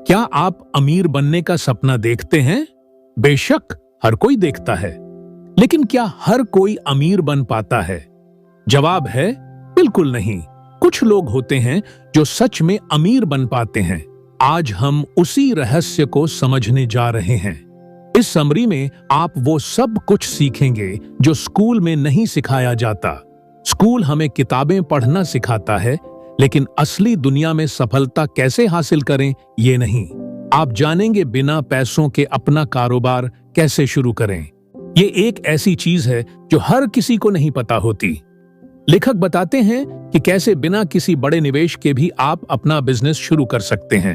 क्या आप अमीर बनने का सपना देखते हैं? बेशक, हर कोई देखता है। लेकिन क्या हर कोई अमीर बन पाता है? जवाब है बिल्कुल नहीं। कुछ लोग होते हैं जो सच में अमीर बन पाते हैं। आज हम उसी रहस्य को समझने जा रहे हैं। इस समरी में आप वो सब कुछ सीखेंगे जो स्कूल में नहीं सिखाया जाता। स्कूल हमें किताबें पढ़ना सिखाता है, लेकिन असली दुनिया में सफलता कैसे हासिल करें ये नहीं। आप जानेंगे बिना पैसों के अपना कारोबार कैसे शुरू करें। ये एक ऐसी चीज है जो हर किसी को नहीं पता होती। लेखक बताते हैं कि कैसे बिना किसी बड़े निवेश के भी आप अपना बिजनेस शुरू कर सकते हैं।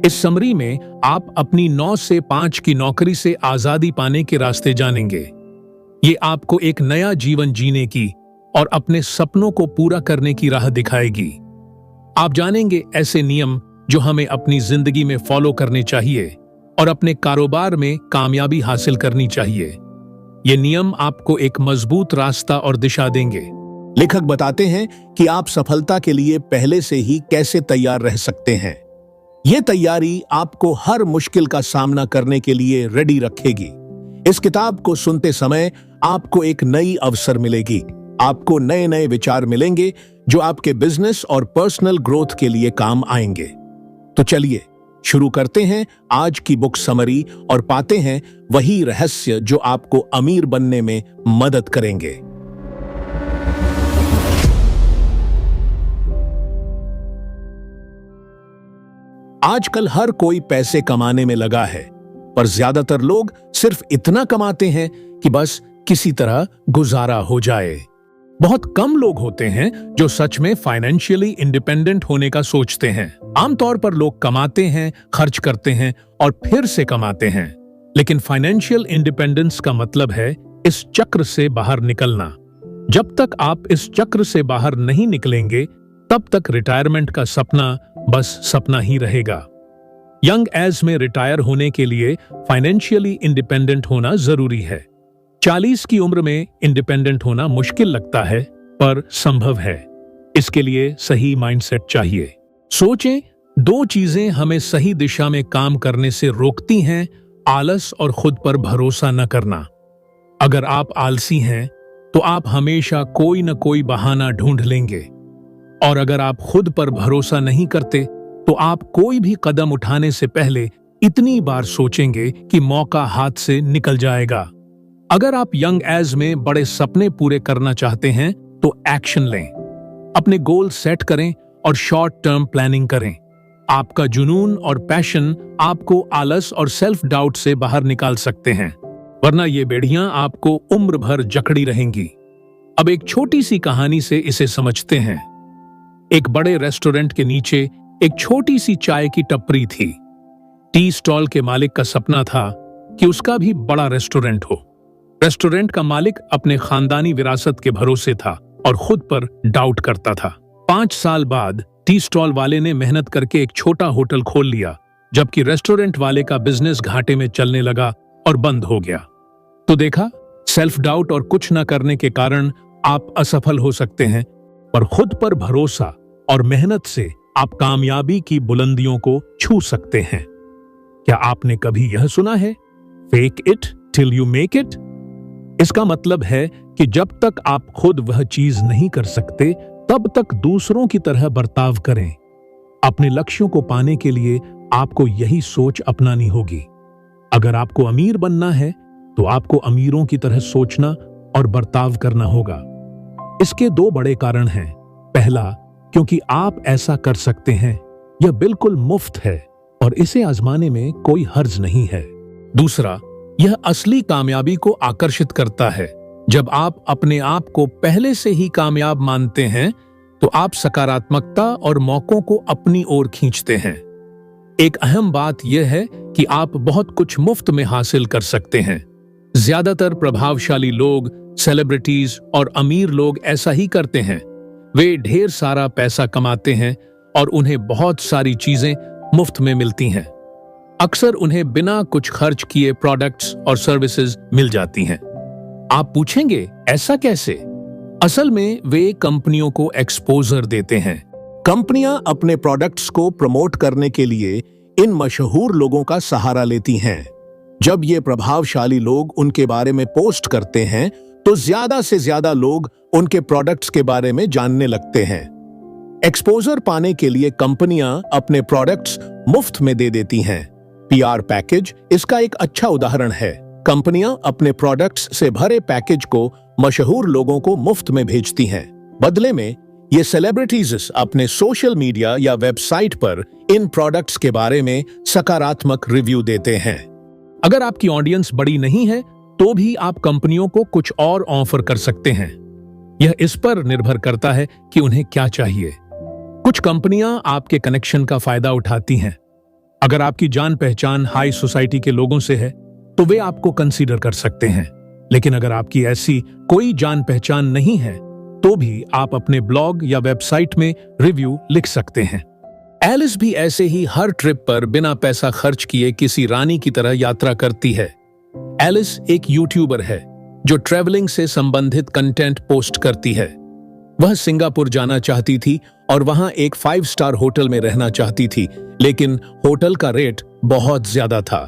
इस समरी में आप अपनी 9 से 5 की नौकरी से आजादी पाने के रास्ते जानेंगे। ये आपको एक नया जीवन जीने की और अपने सपनों को पूरा करने की राह दिखाएगी। आप जानेंगे ऐसे नियम जो हमें अपनी जिंदगी में फॉलो करने चाहिए और अपने कारोबार में कामयाबी हासिल करनी चाहिए। ये नियम आपको एक मजबूत रास्ता और दिशा देंगे। लेखक बताते हैं कि आप सफलता के लिए पहले से ही कैसे तैयार रह सकते हैं। ये तैयारी आपको हर मुश्किल का सामना करने के लिए रेडी रखेगी। इस किताब को सुनते समय आपको एक नई अवसर मिलेगी। आपको नए नए विचार मिलेंगे जो आपके बिजनेस और पर्सनल ग्रोथ के लिए काम आएंगे। तो चलिए शुरू करते हैं आज की बुक समरी और पाते हैं वही रहस्य जो आपको अमीर बनने में मदद करेंगे। आजकल हर कोई पैसे कमाने में लगा है, पर ज्यादातर लोग सिर्फ इतना कमाते हैं कि बस किसी तरह गुजारा हो जाए। बहुत कम लोग होते हैं जो सच में फाइनेंशियली इंडिपेंडेंट होने का सोचते हैं। आमतौर पर लोग कमाते हैं, खर्च करते हैं और फिर से कमाते हैं। लेकिन फाइनेंशियल इंडिपेंडेंस का मतलब है इस चक्र से बाहर निकलना। जब तक आप इस चक्र से बाहर नहीं निकलेंगे, तब तक रिटायरमेंट का सपना बस सपना ही रहेगा। यंग एज में रिटायर होने के लिए फाइनेंशियली इंडिपेंडेंट होना जरूरी है। 40 की उम्र में इंडिपेंडेंट होना मुश्किल लगता है, पर संभव है। इसके लिए सही माइंडसेट चाहिए। सोचें, 2 चीजें हमें सही दिशा में काम करने से रोकती हैं, आलस और खुद पर भरोसा न करना। अगर आप आलसी हैं, तो आप हमेशा कोई न कोई बहाना ढूंढ लेंगे। और अगर आप खुद पर भरोसा नहीं करते, तो आप कोई भी कदम उठाने से पहले इतनी बार सोचेंगे कि मौका हाथ से निकल जाएगा। अगर आप यंग एज में बड़े सपने पूरे करना चाहते हैं, तो एक्शन लें। अपने गोल सेट करें और शॉर्ट टर्म प्लानिंग करें। आपका जुनून और पैशन आपको आलस और सेल्फ डाउट से बाहर निकाल सकते हैं, वरना ये बेड़ियां आपको उम्र भर जकड़ी रहेंगी। अब एक छोटी सी कहानी से इसे समझते हैं। एक बड़े रेस्टोरेंट के नीचे एक छोटी सी चाय की टपरी थी। टी स्टॉल के मालिक का सपना था कि उसका भी बड़ा रेस्टोरेंट हो। रेस्टोरेंट का मालिक अपने खानदानी विरासत के भरोसे था और खुद पर डाउट करता था। 5 साल बाद टी स्टॉल वाले ने मेहनत करके एक छोटा होटल खोल लिया, जबकि रेस्टोरेंट वाले का बिजनेस घाटे में चलने लगा और बंद हो गया। तो देखा, सेल्फ डाउट और कुछ न करने के कारण आप असफल हो सकते हैं, पर खुद पर भरोसा और मेहनत से आप कामयाबी की बुलंदियों को छू सकते हैं। क्या आपने कभी यह सुना है, fake it till you make it? इसका मतलब है कि जब तक आप खुद वह चीज नहीं कर सकते, तब तक दूसरों की तरह बर्ताव करें। अपने लक्ष्यों को पाने के लिए आपको यही सोच अपनानी होगी। अगर आपको अमीर बनना है, तो आपको अमीरों की तरह सोचना और बर्ताव करना होगा। इसके 2 बड़े कारण हैं। पहला, क्योंकि आप ऐसा कर सकते हैं। यह बिल्कुल मुफ्त है और इसे आजमाने में कोई हर्ज नहीं है। दूसरा, यह असली कामयाबी को आकर्षित करता है। जब आप अपने आप को पहले से ही कामयाब मानते हैं, तो आप सकारात्मकता और मौकों को अपनी ओर खींचते हैं। एक अहम बात यह है कि आप बहुत कुछ मुफ्त में हासिल कर सकते हैं। ज्यादातर प्रभावशाली लोग, सेलिब्रिटीज और अमीर लोग ऐसा ही करते हैं। वे ढेर सारा पैसा कमाते हैं और उन्हें बहुत सारी चीजें मुफ्त में मिलती हैं। अक्सर उन्हें बिना कुछ खर्च किए प्रोडक्ट्स और सर्विसेज मिल जाती हैं। आप पूछेंगे, ऐसा कैसे? असल में वे कंपनियों को एक्सपोजर देते हैं। कंपनियां अपने प्रोडक्ट्स को प्रमोट करने के लिए इन मशहूर लोगों का सहारा लेती हैं। जब ये प्रभावशाली लोग उनके बारे में पोस्ट करते हैं तो ज्यादा से ज्यादा लोग उनके प्रोडक्ट्स के बारे में जानने लगते हैं। एक्सपोजर पाने के लिए कंपनियां अपने प्रोडक्ट्स मुफ्त में दे देती हैं। पीआर पैकेज इसका एक अच्छा उदाहरण है। कंपनियां अपने प्रोडक्ट्स से भरे पैकेज को मशहूर लोगों को मुफ्त में भेजती हैं। बदले में ये सेलिब्रिटीज अपने सोशल मीडिया या वेबसाइट पर इन प्रोडक्ट्स के बारे में सकारात्मक रिव्यू देते हैं। अगर आपकी ऑडियंस बड़ी नहीं है तो भी आप कंपनियों को कुछ और ऑफर कर सकते हैं। यह इस पर निर्भर करता है कि उन्हें क्या चाहिए। कुछ कंपनियां आपके कनेक्शन का फायदा उठाती हैं। अगर आपकी जान पहचान हाई सोसाइटी के लोगों से है तो वे आपको कंसीडर कर सकते हैं। लेकिन अगर आपकी ऐसी कोई जान पहचान नहीं है तो भी आप अपने ब्लॉग या वेबसाइट में रिव्यू लिख सकते हैं। एलिस भी ऐसे ही हर ट्रिप पर बिना पैसा खर्च किए किसी रानी की तरह यात्रा करती है। एलिस एक यूट्यूबर है जो ट्रैवलिंग से संबंधित कंटेंट पोस्ट करती है। वह सिंगापुर जाना चाहती थी और वहां एक 5 स्टार होटल में रहना चाहती थी, लेकिन होटल का रेट बहुत ज्यादा था।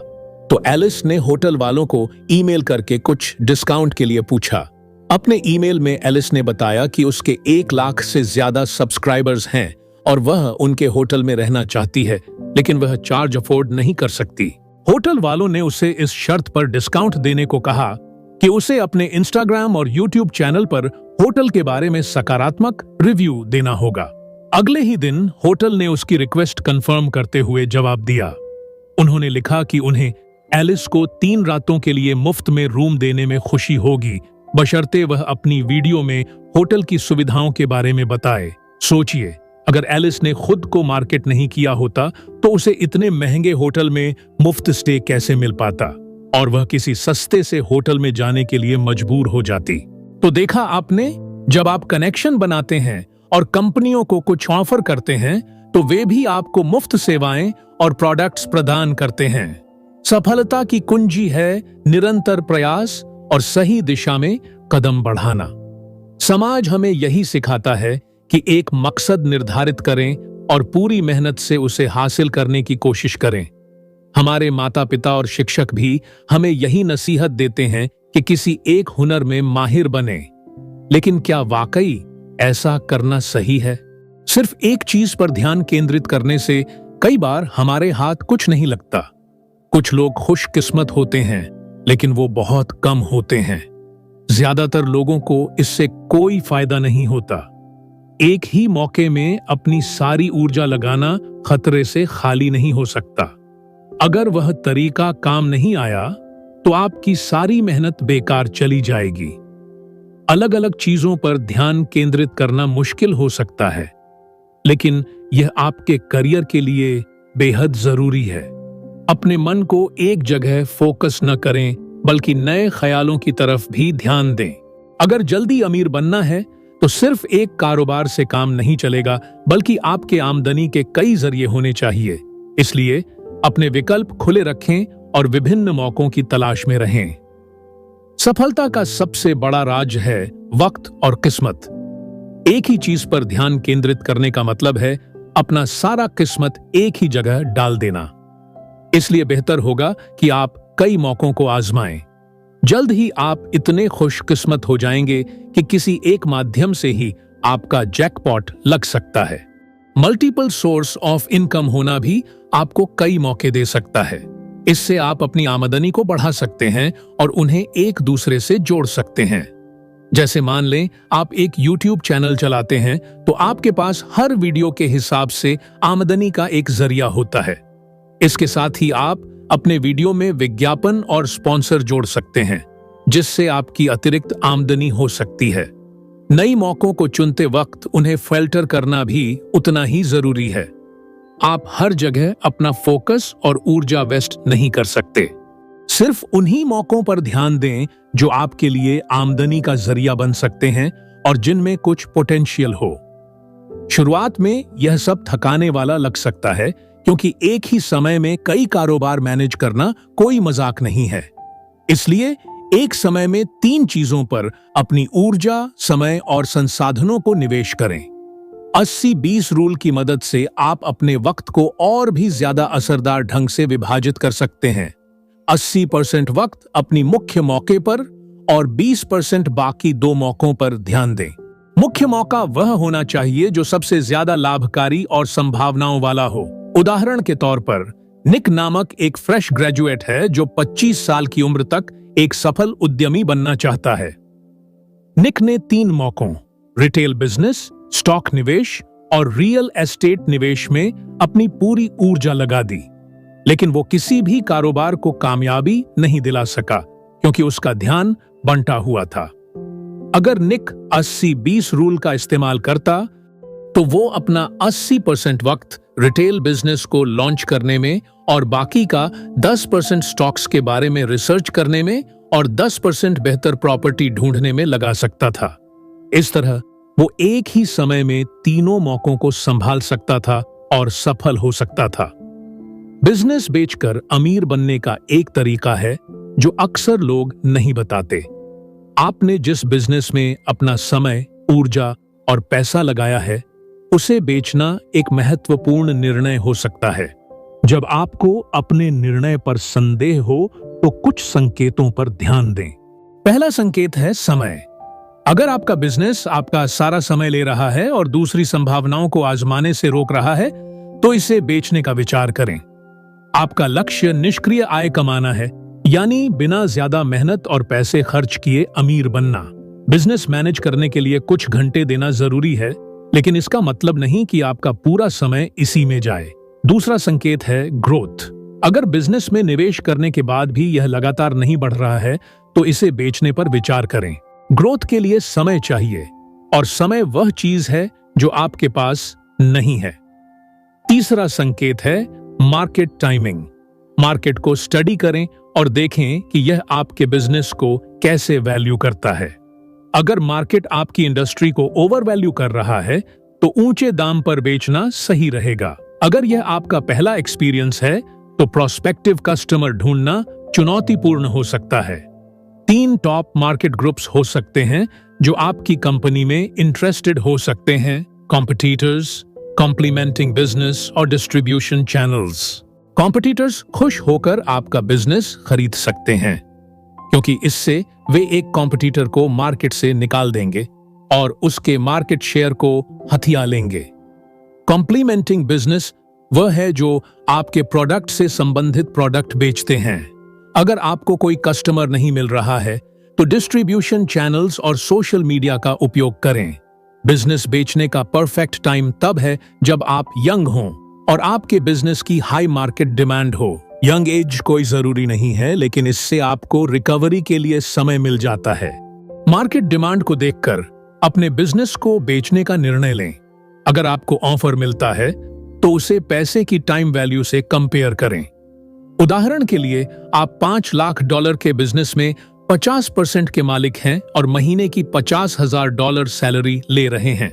तो एलिस ने होटल वालों को ईमेल करके कुछ डिस्काउंट के लिए पूछा। अपने ईमेल में एलिस ने बताया कि उसके 1 लाख से ज्यादा सब्सक्राइबर्स हैं और वह उनके होटल में रहना चाहती है, लेकिन वह चार्ज अफोर्ड नहीं कर सकती। होटल वालों ने उसे इस शर्त पर डिस्काउंट देने को कहा कि उसे अपने इंस्टाग्राम और यूट्यूब चैनल पर होटल के बारे में सकारात्मक रिव्यू देना होगा। अगले ही दिन होटल ने उसकी रिक्वेस्ट कंफर्म करते हुए जवाब दिया। उन्होंने लिखा कि उन्हें एलिस को 3 रातों के लिए मुफ्त में रूम देने में खुशी होगी, बशर्ते वह अपनी वीडियो में होटल की सुविधाओं के बारे में बताए। सोचिए, अगर एलिस ने खुद को मार्केट नहीं किया होता तो उसे इतने महंगे होटल में मुफ्त स्टे कैसे मिल पाता और वह किसी सस्ते से होटल में जाने के लिए मजबूर हो जाती। तो देखा आपने, जब आप कनेक्शन बनाते हैं और कंपनियों को कुछ ऑफर करते हैं तो वे भी आपको मुफ्त सेवाएं और प्रोडक्ट्स प्रदान करते हैं। सफलता की कुंजी है निरंतर प्रयास और सही दिशा में कदम बढ़ाना। समाज हमें यही सिखाता है कि एक मकसद निर्धारित करें और पूरी मेहनत से उसे हासिल करने की कोशिश करें। हमारे माता पिता और शिक्षक भी हमें यही नसीहत देते हैं कि किसी एक हुनर में माहिर बने। लेकिन क्या वाकई ऐसा करना सही है? सिर्फ एक चीज पर ध्यान केंद्रित करने से कई बार हमारे हाथ कुछ नहीं लगता। कुछ लोग खुशकिस्मत होते हैं, लेकिन वो बहुत कम होते हैं। ज्यादातर लोगों को इससे कोई फायदा नहीं होता। एक ही मौके में अपनी सारी ऊर्जा लगाना खतरे से खाली नहीं हो सकता। अगर वह तरीका काम नहीं आया तो आपकी सारी मेहनत बेकार चली जाएगी। अलग अलग चीजों पर ध्यान केंद्रित करना मुश्किल हो सकता है, लेकिन यह आपके करियर के लिए बेहद जरूरी है। अपने मन को एक जगह फोकस न करें, बल्कि नए ख्यालों की तरफ भी ध्यान दें। अगर जल्दी अमीर बनना है तो सिर्फ एक कारोबार से काम नहीं चलेगा, बल्कि आपके आमदनी के कई जरिए होने चाहिए। इसलिए अपने विकल्प खुले रखें और विभिन्न मौकों की तलाश में रहें। सफलता का सबसे बड़ा राज है वक्त और किस्मत। एक ही चीज पर ध्यान केंद्रित करने का मतलब है अपना सारा किस्मत एक ही जगह डाल देना। इसलिए बेहतर होगा कि आप कई मौकों को आजमाएं। जल्द ही आप इतने खुशकिस्मत हो जाएंगे कि किसी एक माध्यम से ही आपका जैकपॉट लग सकता है। मल्टीपल सोर्स ऑफ इनकम होना भी आपको कई मौके दे सकता है। इससे आप अपनी आमदनी को बढ़ा सकते हैं और उन्हें एक दूसरे से जोड़ सकते हैं। जैसे मान लें आप एक YouTube चैनल चलाते हैं तो आपके पास हर वीडियो के हिसाब से आमदनी का एक जरिया होता है। इसके साथ ही आप अपने वीडियो में विज्ञापन और स्पॉन्सर जोड़ सकते हैं, जिससे आपकी अतिरिक्त आमदनी हो सकती है। नई मौकों को चुनते वक्त उन्हें फिल्टर करना भी उतना ही जरूरी है। आप हर जगह अपना फोकस और ऊर्जा वेस्ट नहीं कर सकते। सिर्फ उन्हीं मौकों पर ध्यान दें जो आपके लिए आमदनी का जरिया बन सकते हैं और जिनमें कुछ पोटेंशियल हो। शुरुआत में यह सब थकाने वाला लग सकता है, क्योंकि एक ही समय में कई कारोबार मैनेज करना कोई मजाक नहीं है। इसलिए एक समय में 3 चीजों पर अपनी ऊर्जा, समय और संसाधनों को निवेश करें। 80-20 रूल की मदद से आप अपने वक्त को और भी ज्यादा असरदार ढंग से विभाजित कर सकते हैं। 80% वक्त अपनी मुख्य मौके पर और 20% बाकी दो मौकों पर ध्यान दें। मुख्य मौका वह होना चाहिए जो सबसे ज्यादा लाभकारी और संभावनाओं वाला हो। उदाहरण के तौर पर निक नामक एक फ्रेश ग्रेजुएट है जो 25 साल की उम्र तक एक सफल उद्यमी बनना चाहता है। निक ने 3 मौकों रिटेल बिजनेस, स्टॉक निवेश और रियल एस्टेट निवेश में अपनी पूरी ऊर्जा लगा दी, लेकिन वो किसी भी कारोबार को कामयाबी नहीं दिला सका क्योंकि उसका ध्यान बंटा हुआ था। अगर निक 80-20 रूल का इस्तेमाल करता तो वो अपना 80% वक्त रिटेल बिजनेस को लॉन्च करने में और बाकी का 10% स्टॉक्स के बारे में रिसर्च करने में और 10% बेहतर प्रॉपर्टी ढूंढने में लगा सकता था। इस तरह वो एक ही समय में तीनों मौकों को संभाल सकता था और सफल हो सकता था। बिजनेस बेचकर अमीर बनने का एक तरीका है जो अक्सर लोग नहीं बताते। आपने जिस बिजनेस में अपना समय, ऊर्जा और पैसा लगाया है, उसे बेचना एक महत्वपूर्ण निर्णय हो सकता है। जब आपको अपने निर्णय पर संदेह हो तो कुछ संकेतों पर ध्यान दें। पहला संकेत है समय। अगर आपका बिजनेस आपका सारा समय ले रहा है और दूसरी संभावनाओं को आजमाने से रोक रहा है, तो इसे बेचने का विचार करें। आपका लक्ष्य निष्क्रिय आय कमाना है, यानी बिना ज्यादा मेहनत और पैसे खर्च किए अमीर बनना। बिजनेस मैनेज करने के लिए कुछ घंटे देना जरूरी है, लेकिन इसका मतलब नहीं कि आपका पूरा समय इसी में जाए। दूसरा संकेत है ग्रोथ। अगर बिजनेस में निवेश करने के बाद भी यह लगातार नहीं बढ़ रहा है, तो इसे बेचने पर विचार करें। ग्रोथ के लिए समय चाहिए और समय वह चीज है जो आपके पास नहीं है। तीसरा संकेत है मार्केट टाइमिंग। मार्केट को स्टडी करें और देखें कि यह आपके बिजनेस को कैसे वैल्यू करता है। अगर मार्केट आपकी इंडस्ट्री को ओवर वैल्यू कर रहा है, तो ऊंचे दाम पर बेचना सही रहेगा। अगर यह आपका पहला एक्सपीरियंस है, तो प्रोस्पेक्टिव कस्टमर ढूंढना चुनौतीपूर्ण हो सकता है। 3 टॉप मार्केट ग्रुप्स हो सकते हैं जो आपकी कंपनी में इंटरेस्टेड हो सकते हैं: कॉम्पिटिटर्स, कॉम्प्लीमेंटिंग बिजनेस और डिस्ट्रीब्यूशन चैनल्स। कॉम्पिटिटर्स खुश होकर आपका बिजनेस खरीद सकते हैं क्योंकि इससे वे एक कॉम्पिटिटर को मार्केट से निकाल देंगे और उसके मार्केट शेयर को हथिया लेंगे। कॉम्प्लीमेंटिंग बिजनेस वह है जो आपके प्रोडक्ट से संबंधित प्रोडक्ट बेचते हैं। अगर आपको कोई कस्टमर नहीं मिल रहा है, तो डिस्ट्रीब्यूशन चैनल्स और सोशल मीडिया का उपयोग करें। बिजनेस बेचने का परफेक्ट टाइम तब है जब आप यंग हों और आपके बिजनेस की हाई मार्केट डिमांड हो। यंग एज कोई जरूरी नहीं है, लेकिन इससे आपको रिकवरी के लिए समय मिल जाता है। मार्केट डिमांड को देखकर अपने बिजनेस को बेचने का निर्णय लें। अगर आपको ऑफर मिलता है, तो उसे पैसे की टाइम वैल्यू से कंपेयर करें। उदाहरण के लिए, आप $5 लाख के बिजनेस में 50% के मालिक हैं और महीने की $50,000 सैलरी ले रहे हैं।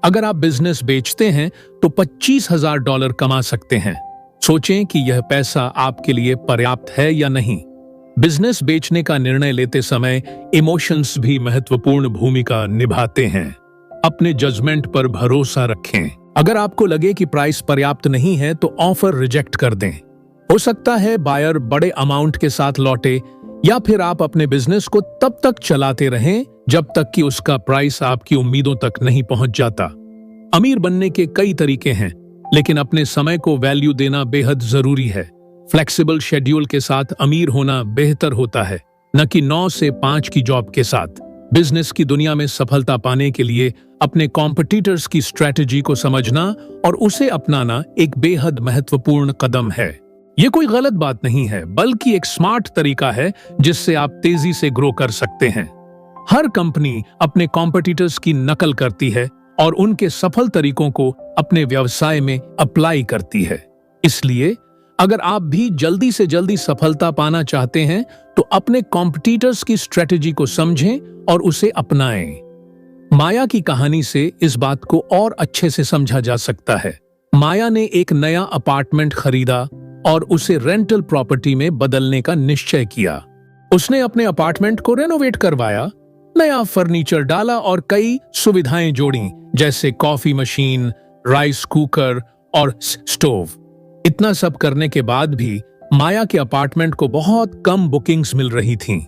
अगर आप बिजनेस बेचते हैं तो $25,000 कमा सकते हैं। सोचें कि यह पैसा आपके लिए पर्याप्त है या नहीं। बिजनेस बेचने का निर्णय लेते समय इमोशंस भी महत्वपूर्ण भूमिका निभाते हैं। अपने जजमेंट पर भरोसा रखें। अगर आपको लगे कि प्राइस पर्याप्त नहीं है, तो ऑफर रिजेक्ट कर दें। हो सकता है बायर बड़े अमाउंट के साथ लौटे, या फिर आप अपने बिजनेस को तब तक चलाते रहें जब तक कि उसका प्राइस आपकी उम्मीदों तक नहीं पहुंच जाता। अमीर बनने के कई तरीके हैं, लेकिन अपने समय को वैल्यू देना बेहद जरूरी है। फ्लेक्सिबल शेड्यूल के साथ अमीर होना बेहतर होता है, न कि 9 से 5 की जॉब के साथ। बिजनेस की दुनिया में सफलता पाने के लिए अपने कॉम्पिटिटर्स की स्ट्रैटेजी को समझना और उसे अपनाना एक बेहद महत्वपूर्ण कदम है। ये कोई गलत बात नहीं है, बल्कि एक स्मार्ट तरीका है जिससे आप तेजी से ग्रो कर सकते हैं। हर कंपनी अपने कॉम्पिटिटर्स की नकल करती है और उनके सफल तरीकों को अपने व्यवसाय में अप्लाई करती है। इसलिए अगर आप भी जल्दी से जल्दी सफलता पाना चाहते हैं, तो अपने कॉम्पिटिटर्स की स्ट्रेटेजी को समझें और उसे अपनाएं। माया की कहानी से इस बात को और अच्छे से समझा जा सकता है। माया ने एक नया अपार्टमेंट खरीदा और उसे रेंटल प्रॉपर्टी में बदलने का निश्चय किया। उसने अपने अपार्टमेंट को रेनोवेट करवाया, नया फर्नीचर डाला और कई सुविधाएं जोड़ी, जैसे कॉफी मशीन, राइस कुकर और स्टोव। इतना सब करने के बाद भी माया के अपार्टमेंट को बहुत कम बुकिंग्स मिल रही थीं।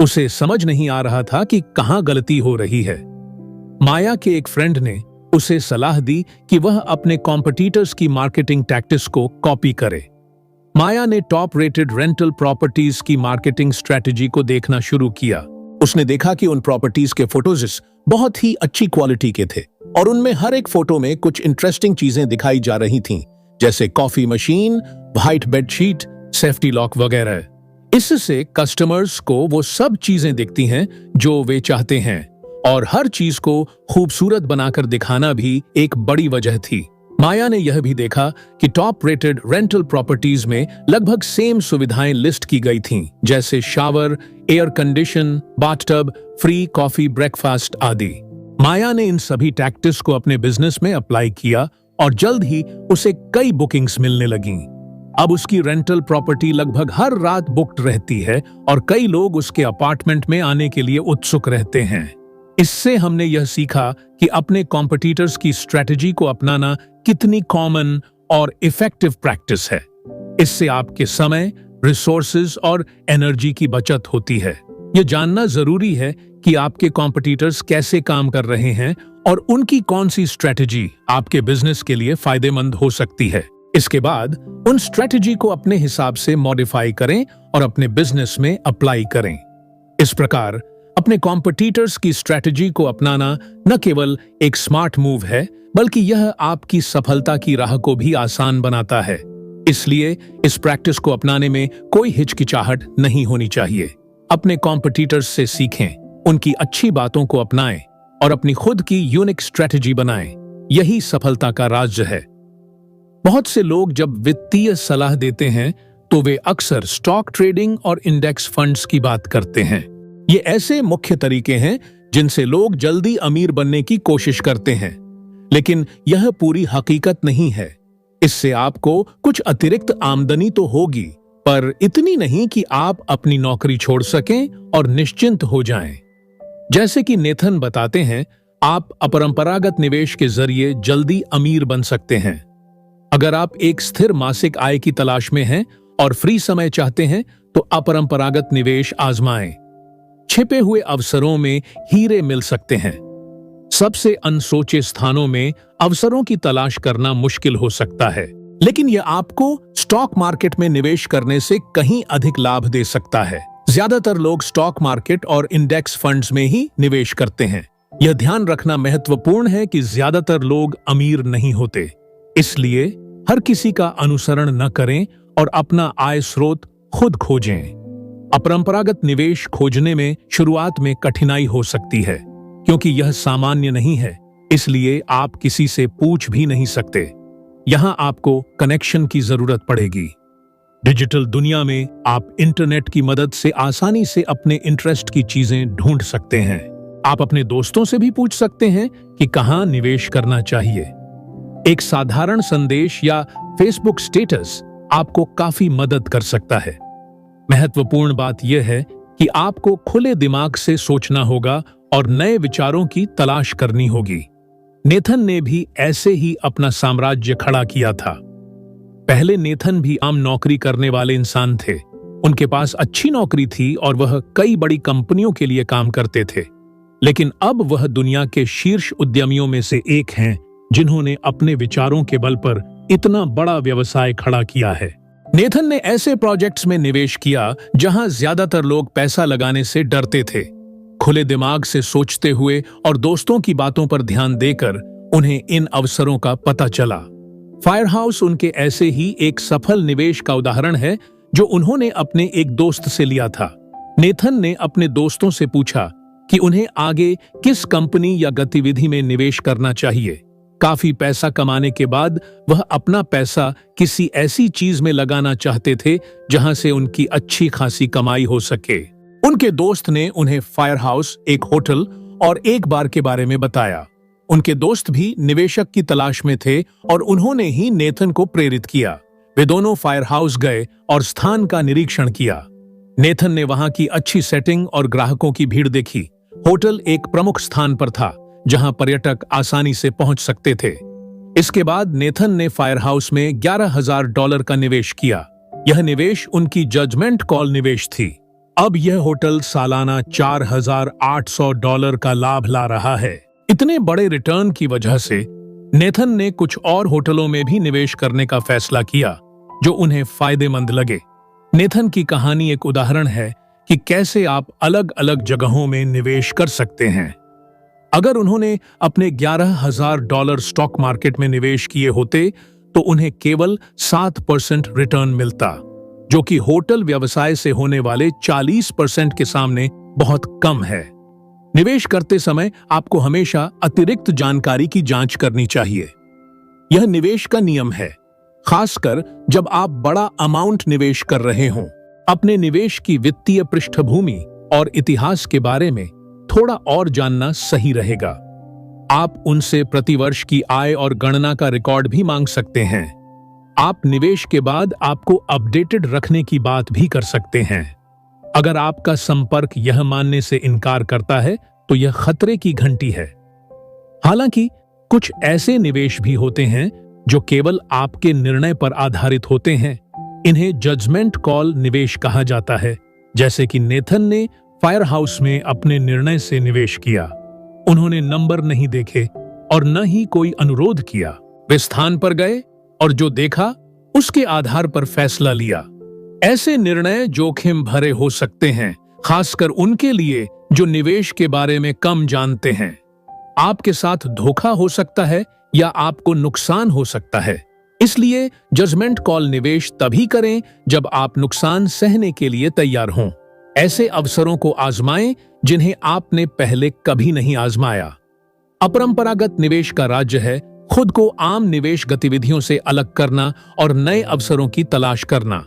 उसे समझ नहीं आ रहा था कि कहां गलती हो रही है। माया के एक फ्रेंड ने उसे सलाह दी कि वह अपने कॉम्पिटिटर्स की मार्केटिंग टैक्टिक्स को कॉपी करे। माया ने टॉप रेटेड रेंटल प्रॉपर्टीज की मार्केटिंग स्ट्रेटजी को देखना शुरू किया। उसने देखा कि उन प्रॉपर्टीज के फोटोज बहुत ही अच्छी क्वालिटी के थे और उनमें हर एक फोटो में कुछ इंटरेस्टिंग चीजें दिखाई जा रही थीं, जैसे coffee machine, white bedsheet, safety lock वगैरह। इससे कस्टमर्स को वो सब चीजें दिखती हैं जो वे चाहते हैं, और हर चीज को खूबसूरत बनाकर दिखाना भी एक बड़ी वजह थी। माया ने यह भी देखा कि टॉप रेटेड रेंटल प्रॉपर्टीज में लगभग सेम सुविधाएं लिस्ट की गई थीं, जैसे shower, air condition, bathtub, free coffee breakfast आदि। माया ने इन सभी टैक्टिक्स को अपने बिजनेस में अप्लाई किया और जल्द ही उसे कई बुकिंग्स मिलने लगीं। अब उसकी रेंटल प्रॉपर्टी लगभग हर रात बुक्ड रहती है और कई लोग उसके अपार्टमेंट में आने के लिए उत्सुक रहते हैं। इससे हमने यह सीखा कि अपने कॉम्पिटिटर्स की स्ट्रेटजी को अपनाना कितनी कॉमन और इफेक्टिव प्रैक्टिस है। इससे आपके समय, रिसोर्सेज और एनर्जी की बचत होती है। यह जानना जरूरी है कि आपके कॉम्पिटिटर्स कैसे काम कर रहे हैं और उनकी कौन सी स्ट्रेटजी आपके बिजनेस के लिए फायदेमंद हो सकती है। इसके बाद उन स्ट्रेटजी को अपने हिसाब से मॉडिफाई करें और अपने बिजनेस में अप्लाई करें। इस प्रकार अपने कॉम्पिटिटर्स की स्ट्रेटजी को अपनाना न केवल एक स्मार्ट मूव है, बल्कि यह आपकी सफलता की राह को भी आसान बनाता है। इसलिए इस प्रैक्टिस को अपनाने में कोई हिचकिचाहट नहीं होनी चाहिए। अपने कॉम्पिटिटर्स से सीखें, उनकी अच्छी बातों को अपनाएं और अपनी खुद की यूनिक स्ट्रेटजी बनाएं। यही सफलता का राज है। बहुत से लोग जब वित्तीय सलाह देते हैं तो वे अक्सर स्टॉक ट्रेडिंग और इंडेक्स फंड्स की बात करते हैं। ये ऐसे मुख्य तरीके हैं जिनसे लोग जल्दी अमीर बनने की कोशिश करते हैं, लेकिन यह पूरी हकीकत नहीं है। इससे आपको कुछ अतिरिक्त आमदनी तो होगी, पर इतनी नहीं कि आप अपनी नौकरी छोड़ सकें और निश्चिंत हो जाएं। जैसे कि नेथन बताते हैं, आप अपरंपरागत निवेश के जरिए जल्दी अमीर बन सकते हैं। अगर आप एक स्थिर मासिक आय की तलाश में हैं और फ्री समय चाहते हैं, तो अपरंपरागत निवेश आजमाएं। छिपे हुए अवसरों में हीरे मिल सकते हैं। सबसे अनसोचे स्थानों में अवसरों की तलाश करना मुश्किल हो सकता है, लेकिन यह आपको स्टॉक मार्केट में निवेश करने से कहीं अधिक लाभ दे सकता है। ज्यादातर लोग स्टॉक मार्केट और इंडेक्स फंड्स में ही निवेश करते हैं। यह ध्यान रखना महत्वपूर्ण है कि ज्यादातर लोग अमीर नहीं होते। इसलिए हर किसी का अनुसरण न करें और अपना आय स्रोत खुद खोजें। अपरंपरागत निवेश खोजने में शुरुआत में कठिनाई हो सकती है, क्योंकि यह सामान्य नहीं है, इसलिए आप किसी से पूछ भी नहीं सकते। यहां आपको कनेक्शन की जरूरत पड़ेगी। डिजिटल दुनिया में आप इंटरनेट की मदद से आसानी से अपने इंटरेस्ट की चीजें ढूंढ सकते हैं। आप अपने दोस्तों से भी पूछ सकते हैं कि कहां निवेश करना चाहिए। एक साधारण संदेश या फेसबुक स्टेटस आपको काफी मदद कर सकता है। महत्वपूर्ण बात यह है कि आपको खुले दिमाग से सोचना होगा और नए विचारों की तलाश करनी होगी। नेथन ने भी ऐसे ही अपना साम्राज्य खड़ा किया था। पहले नेथन भी आम नौकरी करने वाले इंसान थे। उनके पास अच्छी नौकरी थी और वह कई बड़ी कंपनियों के लिए काम करते थे, लेकिन अब वह दुनिया के शीर्ष उद्यमियों में से एक हैं, जिन्होंने अपने विचारों के बल पर इतना बड़ा व्यवसाय खड़ा किया है। नेथन ने ऐसे प्रोजेक्ट्स में निवेश किया जहां ज्यादातर लोग पैसा लगाने से डरते थे। खुले दिमाग से सोचते हुए और दोस्तों की बातों पर ध्यान देकर उन्हें इन अवसरों का पता चला। फायरहाउस उनके ऐसे ही एक सफल निवेश का उदाहरण है, जो उन्होंने अपने एक दोस्त से लिया था। नेथन ने अपने दोस्तों से पूछा कि उन्हें आगे किस कंपनी या गतिविधि में निवेश करना चाहिए। काफी पैसा कमाने के बाद वह अपना पैसा किसी ऐसी चीज में लगाना चाहते थे जहां से उनकी अच्छी खासी कमाई हो सके। उनके दोस्त ने उन्हें फायरहाउस, एक होटल और एक बार के बारे में बताया। उनके दोस्त भी निवेशक की तलाश में थे और उन्होंने ही नेथन को प्रेरित किया। वे दोनों फायरहाउस गए और स्थान का निरीक्षण किया। नेथन ने वहां की अच्छी सेटिंग और ग्राहकों की भीड़ देखी। होटल एक प्रमुख स्थान पर था जहां पर्यटक आसानी से पहुंच सकते थे। इसके बाद नेथन ने फायर हाउस में $11,000 का निवेश किया। यह निवेश उनकी जजमेंट कॉल निवेश थी। अब यह होटल सालाना $4,800 का लाभ ला रहा है। इतने बड़े रिटर्न की वजह से नेथन ने कुछ और होटलों में भी निवेश करने का फैसला किया जो उन्हें फायदेमंद लगे। नेथन की कहानी एक उदाहरण है कि कैसे आप अलग अलग जगहों में निवेश कर सकते हैं। अगर उन्होंने अपने $11,000 स्टॉक मार्केट में निवेश किए होते तो उन्हें केवल 7% रिटर्न मिलता, जो कि होटल व्यवसाय से होने वाले 40% के सामने बहुत कम है। निवेश करते समय आपको हमेशा अतिरिक्त जानकारी की जांच करनी चाहिए। यह निवेश का नियम है, खासकर जब आप बड़ा अमाउंट निवेश कर रहे हों। अपने निवेश की वित्तीय पृष्ठभूमि और इतिहास के बारे में थोड़ा और जानना सही रहेगा। आप उनसे प्रतिवर्ष की आय और गणना का रिकॉर्ड भी मांग सकते हैं। आप निवेश के बाद आपको अपडेटेड रखने की बात भी कर सकते हैं। अगर आपका संपर्क यह मानने से इनकार करता है तो यह खतरे की घंटी है। हालांकि कुछ ऐसे निवेश भी होते हैं जो केवल आपके निर्णय पर आधारित होते हैं। इन्हें जजमेंट कॉल निवेश कहा जाता है, जैसे कि नेथन ने फायर हाउस में अपने निर्णय से निवेश किया। उन्होंने नंबर नहीं देखे और न ही कोई अनुरोध किया। वे स्थान पर गए और जो देखा उसके आधार पर फैसला लिया। ऐसे निर्णय जोखिम भरे हो सकते हैं, खासकर उनके लिए जो निवेश के बारे में कम जानते हैं। आपके साथ धोखा हो सकता है या आपको नुकसान हो सकता है। इसलिए जजमेंट कॉल निवेश तभी करें जब आप नुकसान सहने के लिए तैयार हों। ऐसे अवसरों को आजमाएं जिन्हें आपने पहले कभी नहीं आजमाया। अपरंपरागत निवेश का राज्य है खुद को आम निवेश गतिविधियों से अलग करना और नए अवसरों की तलाश करना।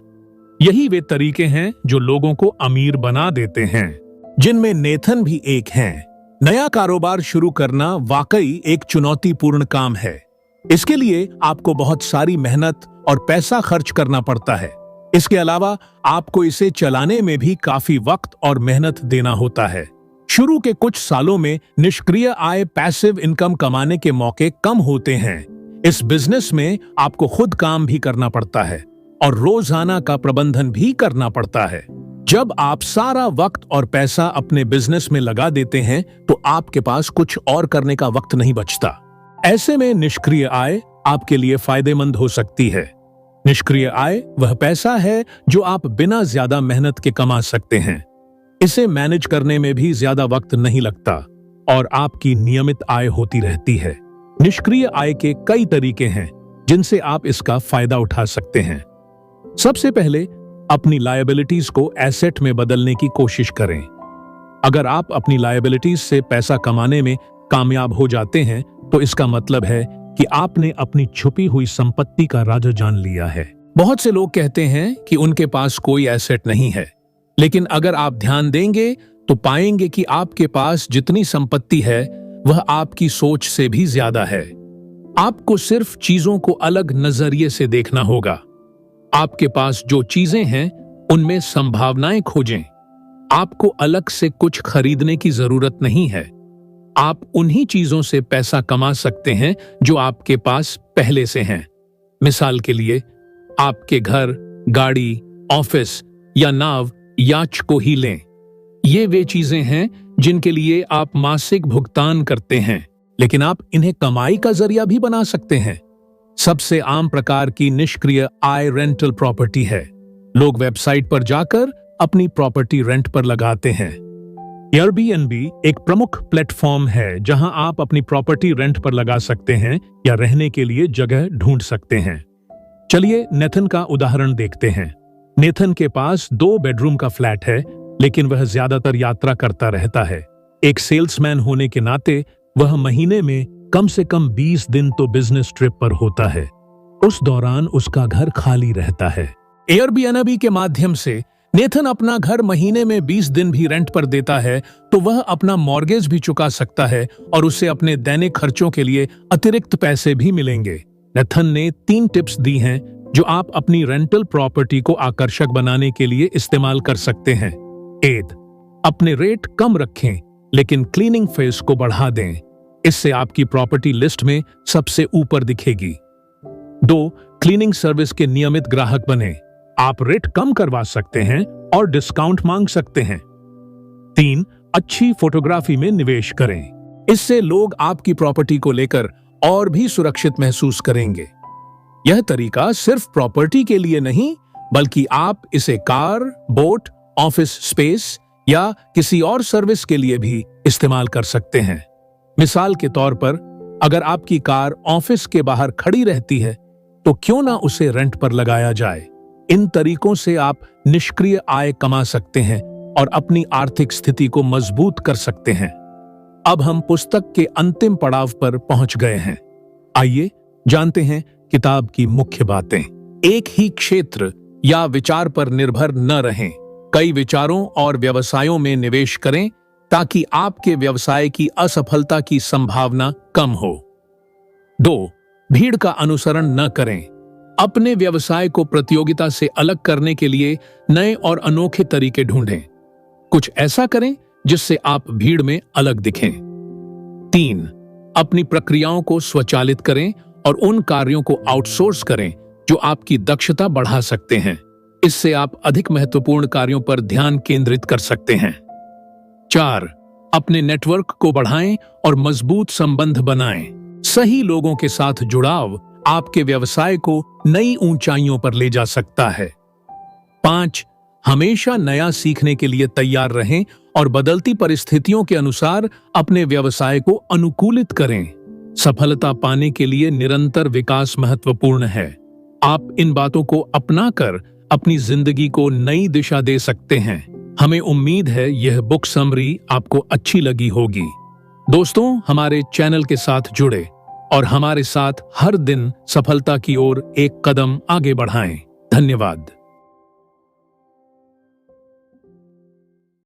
यही वे तरीके हैं जो लोगों को अमीर बना देते हैं, जिनमें नेथन भी एक हैं। नया कारोबार शुरू करना वाकई एक चुनौतीपूर्ण काम है। इसके लिए आपको बहुत सारी मेहनत और पैसा खर्च करना पड़ता है। इसके अलावा आपको इसे चलाने में भी काफी वक्त और मेहनत देना होता है। शुरू के कुछ सालों में निष्क्रिय आय पैसिव इनकम कमाने के मौके कम होते हैं। इस बिजनेस में आपको खुद काम भी करना पड़ता है और रोजाना का प्रबंधन भी करना पड़ता है। जब आप सारा वक्त और पैसा अपने बिजनेस में लगा देते हैं तो आपके पास कुछ और करने का वक्त नहीं बचता। ऐसे में निष्क्रिय आय आपके लिए फायदेमंद हो सकती है। निष्क्रिय आय वह पैसा है जो आप बिना ज्यादा मेहनत के कमा सकते हैं। इसे मैनेज करने में भी ज्यादा वक्त नहीं लगता और आपकी नियमित आय होती रहती है। निष्क्रिय आय के कई तरीके हैं जिनसे आप इसका फायदा उठा सकते हैं। सबसे पहले अपनी लायबिलिटीज को एसेट में बदलने की कोशिश करें। अगर आप अपनी लायबिलिटीज से पैसा कमाने में कामयाब हो जाते हैं तो इसका मतलब है कि आपने अपनी छुपी हुई संपत्ति का राज जान लिया है। बहुत से लोग कहते हैं कि उनके पास कोई एसेट नहीं है, लेकिन अगर आप ध्यान देंगे तो पाएंगे कि आपके पास जितनी संपत्ति है वह आपकी सोच से भी ज्यादा है। आपको सिर्फ चीजों को अलग नजरिए से देखना होगा। आपके पास जो चीजें हैं उनमें संभावनाएं खोजें। आपको अलग से कुछ खरीदने की जरूरत नहीं है। आप उन्हीं चीजों से पैसा कमा सकते हैं जो आपके पास पहले से हैं। मिसाल के लिए, आपके घर, गाड़ी, ऑफिस या नाव, याच को ही लें। ये वे चीजें हैं जिनके लिए आप मासिक भुगतान करते हैं, लेकिन आप इन्हें कमाई का जरिया भी बना सकते हैं। सबसे आम प्रकार की निष्क्रिय आय रेंटल प्रॉपर्टी है। लोग वेबसाइट पर जाकर अपनी प्रॉपर्टी रेंट पर लगाते हैं। एयरबीएनबी एक प्रमुख प्लेटफॉर्म है जहां आप अपनी प्रॉपर्टी रेंट पर लगा सकते हैं या रहने के लिए जगह ढूंढ सकते हैं। चलिए नेथन का उदाहरण देखते हैं। नेथन के पास 2 बेडरूम का फ्लैट है, लेकिन वह ज्यादातर यात्रा करता रहता है। एक सेल्समैन होने के नाते वह महीने में कम से कम 20 दिन तो बिजनेस ट्रिप पर होता है। उस दौरान उसका घर खाली रहता है। एयरबीएनबी के माध्यम से नेथन अपना घर महीने में 20 दिन भी रेंट पर देता है तो वह अपना मॉर्गेज भी चुका सकता है और उसे अपने दैनिक खर्चों के लिए अतिरिक्त पैसे भी मिलेंगे। नेथन ने 3 टिप्स दी हैं जो आप अपनी रेंटल प्रॉपर्टी को आकर्षक बनाने के लिए इस्तेमाल कर सकते हैं। 1. अपने रेट कम रखें। लेकिन क्लीनिंग फेस को बढ़ा दें। इससे आपकी प्रॉपर्टी लिस्ट में सबसे ऊपर दिखेगी। 2. क्लीनिंग सर्विस के नियमित ग्राहक बने। आप रेट कम करवा सकते हैं और डिस्काउंट मांग सकते हैं। 3. अच्छी फोटोग्राफी में निवेश करें। इससे लोग आपकी प्रॉपर्टी को लेकर और भी सुरक्षित महसूस करेंगे। यह तरीका सिर्फ प्रॉपर्टी के लिए नहीं, बल्कि आप इसे कार, बोट, ऑफिस स्पेस या किसी और सर्विस के लिए भी इस्तेमाल कर सकते हैं। मिसाल के तौर पर, अगर आपकी कार ऑफिस के बाहर खड़ी रहती है, तो क्यों ना उसे रेंट पर लगाया जाए। इन तरीकों से आप निष्क्रिय आय कमा सकते हैं और अपनी आर्थिक स्थिति को मजबूत कर सकते हैं। अब हम पुस्तक के अंतिम पड़ाव पर पहुंच गए हैं। आइए जानते हैं किताब की मुख्य बातें। एक ही क्षेत्र या विचार पर निर्भर न रहें। कई विचारों और व्यवसायों में निवेश करें ताकि आपके व्यवसाय की असफलता की संभावना कम हो। 2. भीड़ का अनुसरण न करें। अपने व्यवसाय को प्रतियोगिता से अलग करने के लिए नए और अनोखे तरीके ढूंढें। कुछ ऐसा करें जिससे आप भीड़ में अलग दिखें। 3. अपनी प्रक्रियाओं को स्वचालित करें और उन कार्यों को आउटसोर्स करें जो आपकी दक्षता बढ़ा सकते हैं। इससे आप अधिक महत्वपूर्ण कार्यों पर ध्यान केंद्रित कर सकते हैं। 4. अपने नेटवर्क को बढ़ाएं और मजबूत संबंध बनाएं। सही लोगों के साथ जुड़ाव आपके व्यवसाय को नई ऊंचाइयों पर ले जा सकता है। 5. हमेशा नया सीखने के लिए तैयार रहें और बदलती परिस्थितियों के अनुसार अपने व्यवसाय को अनुकूलित करें। सफलता पाने के लिए निरंतर विकास महत्वपूर्ण है। आप इन बातों को अपनाकर अपनी जिंदगी को नई दिशा दे सकते हैं। हमें उम्मीद है यह बुक समरी आपको अच्छी लगी होगी। दोस्तों, हमारे चैनल के साथ जुड़े और हमारे साथ हर दिन सफलता की ओर एक कदम आगे बढ़ाएं। धन्यवाद।